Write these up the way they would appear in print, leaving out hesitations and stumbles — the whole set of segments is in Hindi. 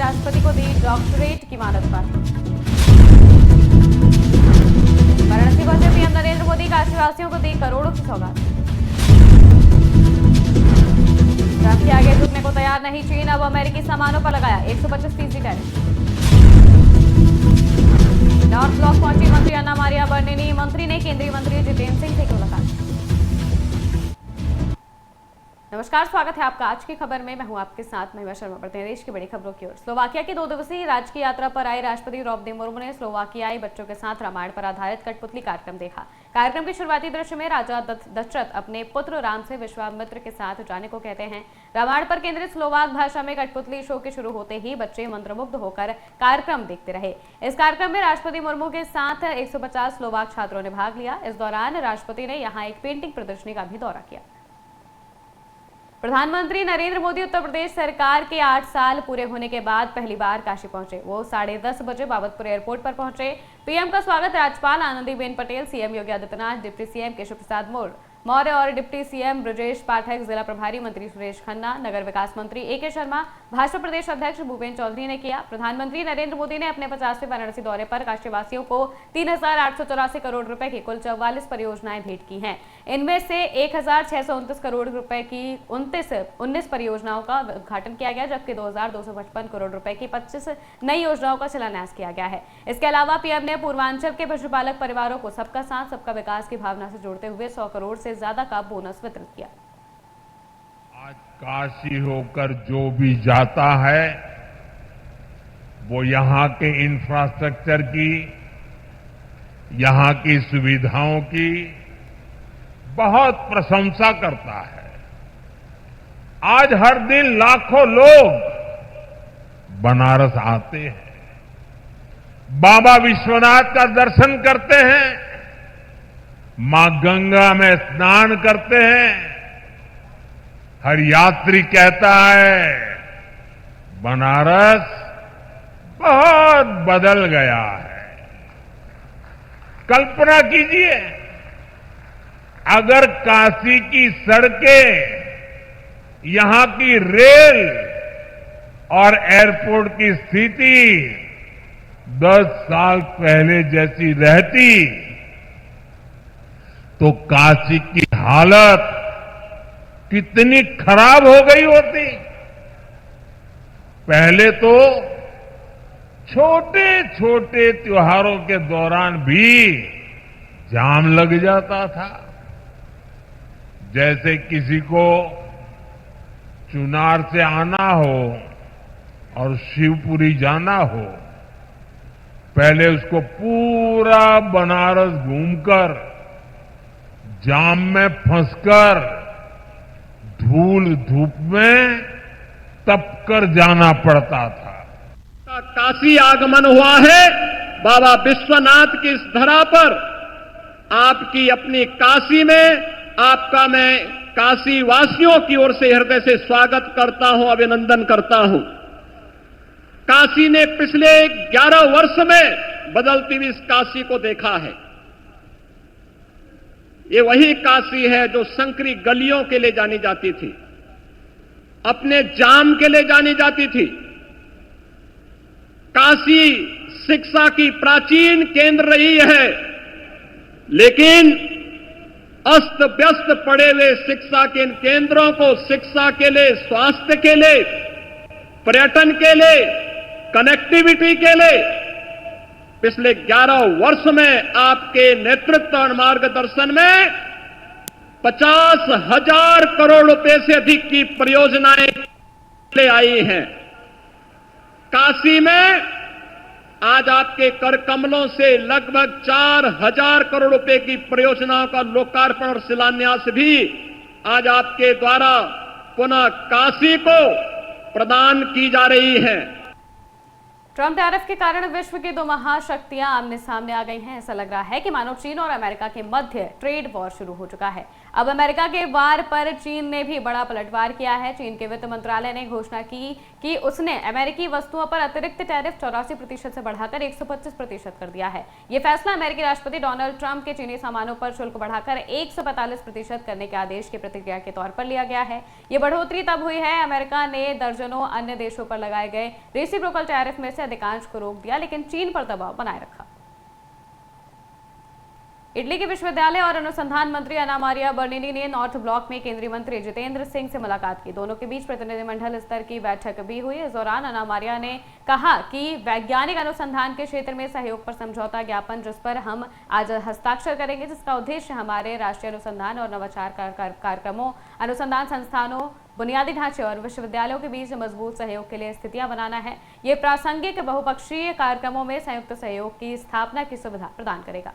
राष्ट्रपति को दी डॉक्टरेट की मानद उपाधि। वाराणसी पहुंचे पीएम नरेंद्र मोदी, काशीवासियों को दी करोड़ों की सौगात। ट्रंप के आगे झुकने को तैयार नहीं चीन, अब अमेरिकी सामानों पर लगाया 125% टैरिफ। नॉर्थ ब्लॉक पहुंची मंत्री अन्ना मारिया बर्निनी, मंत्री ने केंद्रीय मंत्री जितेंद्र सिंह से की मुलाकात। नमस्कार, स्वागत है आपका आज की खबर में। मैं हूं आपके साथ महिमा शर्मा। बढ़ते हैं देश की बड़ी खबरों की ओर। स्लोवाकिया की 2 दिवसीय राजकीय यात्रा पर आए राष्ट्रपति द्रौपदी मुर्मू ने स्लोवाकियाई बच्चों के साथ रामायण पर आधारित कठपुतली कार्यक्रम देखा। कार्यक्रम के शुरुआती दृश्य में राजा दशरथ अपने पुत्र राम से विश्वामित्र के साथ जाने को कहते हैं। रामायण पर केंद्रित स्लोवाक भाषा में कठपुतली शो के शुरू होते ही बच्चे मंत्रमुग्ध होकर कार्यक्रम देखते रहे। इस कार्यक्रम में राष्ट्रपति मुर्मू के साथ 150 स्लोवाक छात्रों ने भाग लिया। इस दौरान राष्ट्रपति ने यहाँ एक पेंटिंग प्रदर्शनी का भी दौरा किया। प्रधानमंत्री नरेंद्र मोदी उत्तर प्रदेश सरकार के 8 साल पूरे होने के बाद पहली बार काशी पहुंचे। वो 10:30 बजे बाबतपुर एयरपोर्ट पर पहुंचे। पीएम का स्वागत राज्यपाल Anandiben Patel, CM Yogi Adityanath, deputy CM Keshav Prasad Maurya और डिप्टी सीएम ब्रजेश पाठक, जिला प्रभारी मंत्री सुरेश खन्ना, नगर विकास मंत्री ए.के. शर्मा, भाजपा प्रदेश अध्यक्ष भूपेन्द्र चौधरी ने किया। प्रधानमंत्री नरेंद्र मोदी ने अपने 50वें वाराणसी दौरे पर काशीवासियों को 3,884 करोड़ रुपए की कुल 44 परियोजनाएं भेंट की हैं। इनमें से 1,629 करोड़ रुपए की 19 परियोजनाओं का उद्घाटन किया गया, जबकि 2,255 करोड़ रुपए की 25 नई योजनाओं का शिलान्यास किया गया है। इसके अलावा पीएम ने पूर्वांचल के पशुपालक परिवारों को सबका साथ सबका विकास की भावना से जोड़ते हुए 100 करोड़ से ज्यादा का बोनस वितरित किया। आज काशी होकर जो भी जाता है वो यहाँ के इंफ्रास्ट्रक्चर की, यहाँ की सुविधाओं की बहुत प्रशंसा करता है। आज हर दिन लाखों लोग बनारस आते हैं, बाबा विश्वनाथ का दर्शन करते हैं, मां गंगा में स्नान करते हैं। हर यात्री कहता है बनारस बहुत बदल गया है। कल्पना कीजिए, अगर काशी की सड़कें, यहां की रेल और एयरपोर्ट की स्थिति 10 साल पहले जैसी रहती तो काशी की हालत कितनी खराब हो गई होती। पहले तो छोटे छोटे त्योहारों के दौरान भी जाम लग जाता था। जैसे किसी को चुनार से आना हो और शिवपुरी जाना हो, पहले उसको पूरा बनारस घूमकर, जाम में फंसकर, धूल धूप में तपकर जाना पड़ता था। काशी आगमन हुआ है। बाबा विश्वनाथ की इस धरा पर आपकी अपनी काशी में आपका मैं काशी वासियों की ओर से हृदय से स्वागत करता हूं, अभिनंदन करता हूं। काशी ने पिछले 11 वर्ष में बदलती हुई इस काशी को देखा है। ये वही काशी है जो संकरी गलियों के लिए जानी जाती थी, अपने जाम के लिए जानी जाती थी। काशी शिक्षा की प्राचीन केंद्र रही है, लेकिन अस्त व्यस्त पड़े हुए शिक्षा के इन केंद्रों को शिक्षा के लिए, स्वास्थ्य के लिए, पर्यटन के लिए, कनेक्टिविटी के लिए पिछले 11 वर्ष में आपके नेतृत्व और मार्गदर्शन में 50,000 करोड़ रुपए से अधिक की परियोजनाएं ले आई हैं। काशी में आज आपके कर कमलों से लगभग 4,000 करोड़ रुपए की परियोजनाओं का लोकार्पण और शिलान्यास भी आज आपके द्वारा पुनः काशी को प्रदान की जा रही है। ट्रम्प टैरिफ के कारण विश्व की दो महाशक्तियां आमने सामने आ गई हैं। ऐसा लग रहा है कि मानो चीन और अमेरिका के मध्य ट्रेड वॉर शुरू हो चुका है। अब अमेरिका के वार पर चीन ने भी बड़ा पलटवार किया है। चीन के वित्त मंत्रालय ने घोषणा की कि उसने अमेरिकी वस्तुओं पर अतिरिक्त टैरिफ 84% से बढ़ाकर 125% कर दिया है। यह फैसला अमेरिकी राष्ट्रपति डोनाल्ड ट्रंप के चीनी सामानों पर शुल्क बढ़ाकर 145% करने के आदेश की प्रतिक्रिया के तौर पर लिया गया है। यह बढ़ोतरी तब हुई है अमेरिका ने दर्जनों अन्य देशों पर लगाए गए रेसिप्रोकल टैरिफ में से अधिकांश को रोक दिया, लेकिन चीन पर दबाव बनाए रखा। इटली के विश्वविद्यालय और अनुसंधान मंत्री अन्ना मारिया बर्निनी ने नॉर्थ ब्लॉक में केंद्रीय मंत्री जितेंद्र सिंह से मुलाकात की। दोनों के बीच प्रतिनिधिमंडल स्तर की बैठक भी हुई। इस दौरान अन्ना मारिया ने कहा कि वैज्ञानिक अनुसंधान के क्षेत्र में सहयोग पर समझौता ज्ञापन जिस पर हम आज हस्ताक्षर करेंगे, जिसका उद्देश्य हमारे राष्ट्रीय अनुसंधान और नवाचार कार्यक्रमों, अनुसंधान संस्थानों, बुनियादी ढांचे और विश्वविद्यालयों के बीच मजबूत सहयोग के लिए स्थितियां बनाना है। ये प्रासंगिक बहुपक्षीय कार्यक्रमों में संयुक्त सहयोग की स्थापना की सुविधा प्रदान करेगा।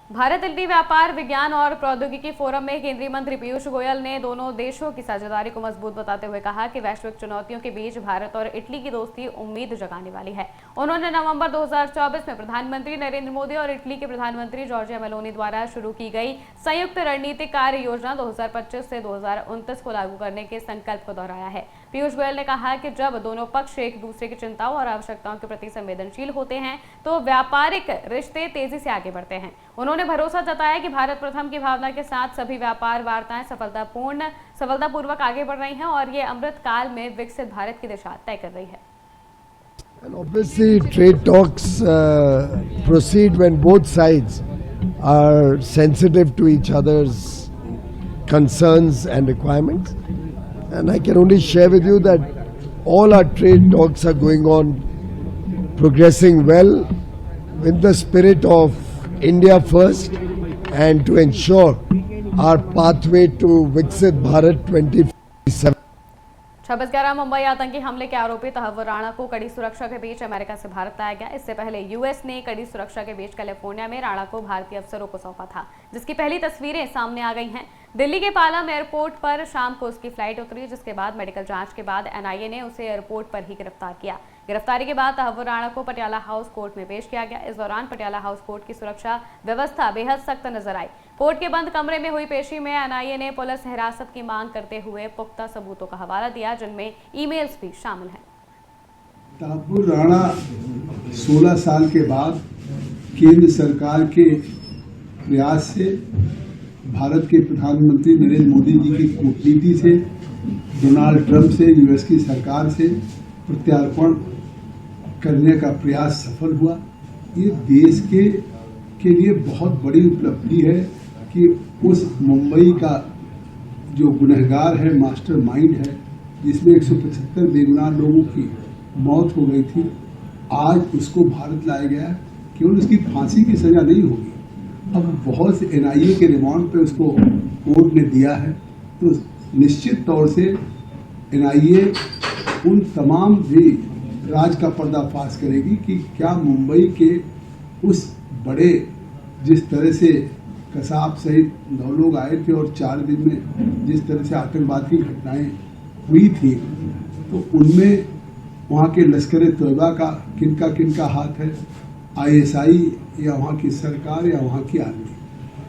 भारत इटली व्यापार, विज्ञान और प्रौद्योगिकी फोरम में केंद्रीय मंत्री पीयूष गोयल ने दोनों देशों की साझेदारी को मजबूत बताते हुए कहा कि वैश्विक चुनौतियों के बीच भारत और इटली की दोस्ती उम्मीद जगाने वाली है। उन्होंने नवंबर 2024 में प्रधानमंत्री नरेंद्र मोदी और इटली के प्रधानमंत्री जॉर्जिया मेलोनी द्वारा शुरू की गई संयुक्त रणनीतिक कार्य योजना 2025 से 2029 को लागू करने के संकल्प को दोहराया है। पीयूष गोयल ने कहा कि जब दोनों पक्ष एक दूसरे की चिंताओं और आवश्यकताओं के प्रति संवेदनशील होते हैं तो व्यापारिक रिश्ते तेजी से आगे बढ़ते हैं। उन्होंने भरोसा जताया कि भारत प्रथम की भावना के साथ सभी व्यापार वार्ताएं सफलतापूर्वक आगे बढ़ रही हैं और ये अमृत काल में विकसित भारत की दिशा तय कर रही है। And obviously trade talks proceed when both sides are sensitive to each other's concerns and requirements. And I can only share with you that all our trade talks are going on, progressing well with the spirit of India first and to ensure our pathway to Viksit Bharat 2047. 26/11 Mumbai आतंकी हमले के आरोपी तहव्वुर राणा को कड़ी सुरक्षा के बीच अमेरिका से भारत लाया गया। इससे पहले यूएस ने कड़ी सुरक्षा के बीच कैलिफोर्निया में राणा को भारतीय अफसरों को सौंपा था, जिसकी पहली तस्वीरें सामने आ गई हैं। दिल्ली के पालम एयरपोर्ट पर शाम को उसकी फ्लाइट उतरी, जिसके बाद मेडिकल जांच के बाद एनआईए ने उसे एयरपोर्ट पर ही गिरफ्तार किया। गिरफ्तारी के बाद तहव्वुर राणा को पटियाला हाउस कोर्ट में पेश किया गया। इस दौरान पटियाला हाउस कोर्ट की सुरक्षा व्यवस्था बेहद सख्त नजर आई। कोर्ट के बंद कमरे में हुई पेशी में एनआईए ने पुलिस हिरासत की मांग करते हुए पुख्ता सबूतों का हवाला दिया, जिनमें ईमेल्स भी शामिल हैं। तहव्वुर राणा 16 साल के बाद केंद्र सरकार के प्रयास से, भारत के प्रधानमंत्री नरेंद्र मोदी जी की कूटनीति से, डोनाल्ड ट्रंप से, यूएस की सरकार से प्रत्यार्पण करने का प्रयास सफल हुआ। ये देश के लिए बहुत बड़ी उपलब्धि है कि उस मुंबई का जो गुनहगार है, मास्टरमाइंड है, जिसमें 175 बेगुनाह लोगों की मौत हो गई थी, आज उसको भारत लाया गया। केवल उसकी फांसी की सजा नहीं होगी, अब बहुत से एनआईए के रिमांड पे उसको कोर्ट ने दिया है, तो निश्चित तौर से एनआईए उन तमाम भी राज का पर्दाफाश करेगी कि क्या मुंबई के उस बड़े, जिस तरह से कसाब सहित 9 लोग आए थे और 4 दिन में जिस तरह से आतंकवाद की घटनाएं हुई थी, तो उनमें वहाँ के लश्कर तोयबा का किनका हाथ है, आईएसआई या वहाँ की सरकार या वहाँ की आर्मी।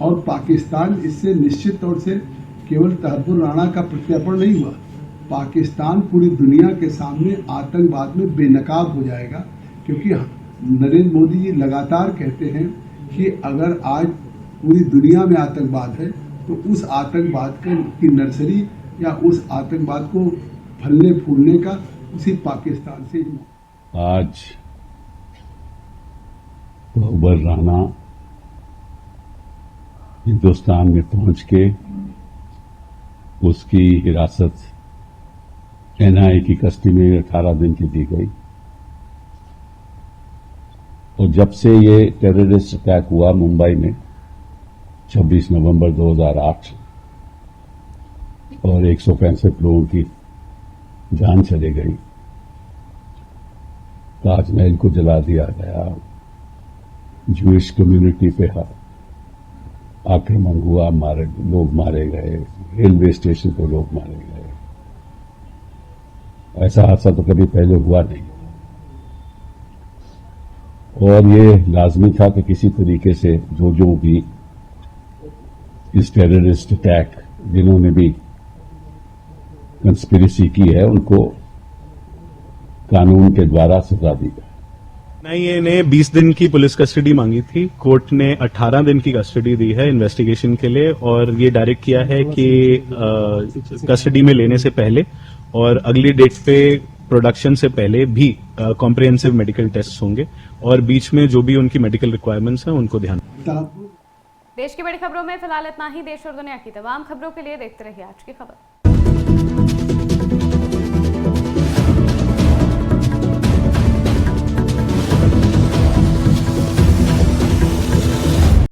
और पाकिस्तान इससे निश्चित तौर से केवल तहव्वुर राणा का प्रत्यार्पण नहीं हुआ, पाकिस्तान पूरी दुनिया के सामने आतंकवाद में बेनकाब हो जाएगा, क्योंकि नरेंद्र मोदी जी लगातार कहते हैं कि अगर आज पूरी दुनिया में आतंकवाद है तो उस आतंकवाद की नर्सरी या उस आतंकवाद को फलने फूलने का उसी पाकिस्तान से ही। आज तहव्वुर राणा हिंदुस्तान में पहुंच के उसकी हिरासत एनआईए की कस्टडी में 18 दिन की दी गई। और जब से ये टेररिस्ट अटैक हुआ मुंबई में 26 नवंबर 2008 और 165 लोगों की जान चली गई, ताजमहल को जला दिया गया, ज्यूइश कम्युनिटी पे आक्रमण हुआ, लोग मारे गए, रेलवे स्टेशन पर लोग मारे गए, ऐसा हादसा तो कभी पहले हुआ नहीं और ये लाजमी था कि किसी तरीके से जो भी इस टेररिस्ट अटैक जिन्होंने भी कंस्पिरेसी की है उनको कानून के द्वारा सजा दी जाए। एनआईए ने 20 दिन की पुलिस कस्टडी मांगी थी, कोर्ट ने 18 दिन की कस्टडी दी है इन्वेस्टिगेशन के लिए और ये डायरेक्ट किया है कि कस्टडी में लेने से पहले और अगली डेट पे प्रोडक्शन से पहले भी कॉम्प्रिहेंसिव मेडिकल टेस्ट होंगे और बीच में जो भी उनकी मेडिकल रिक्वायरमेंट्स हैं उनको ध्यान। तापुर देश की बड़ी खबरों में फिलहाल इतना ही। देश और दुनिया की तमाम खबरों के लिए देखते रहिए आज की खबर।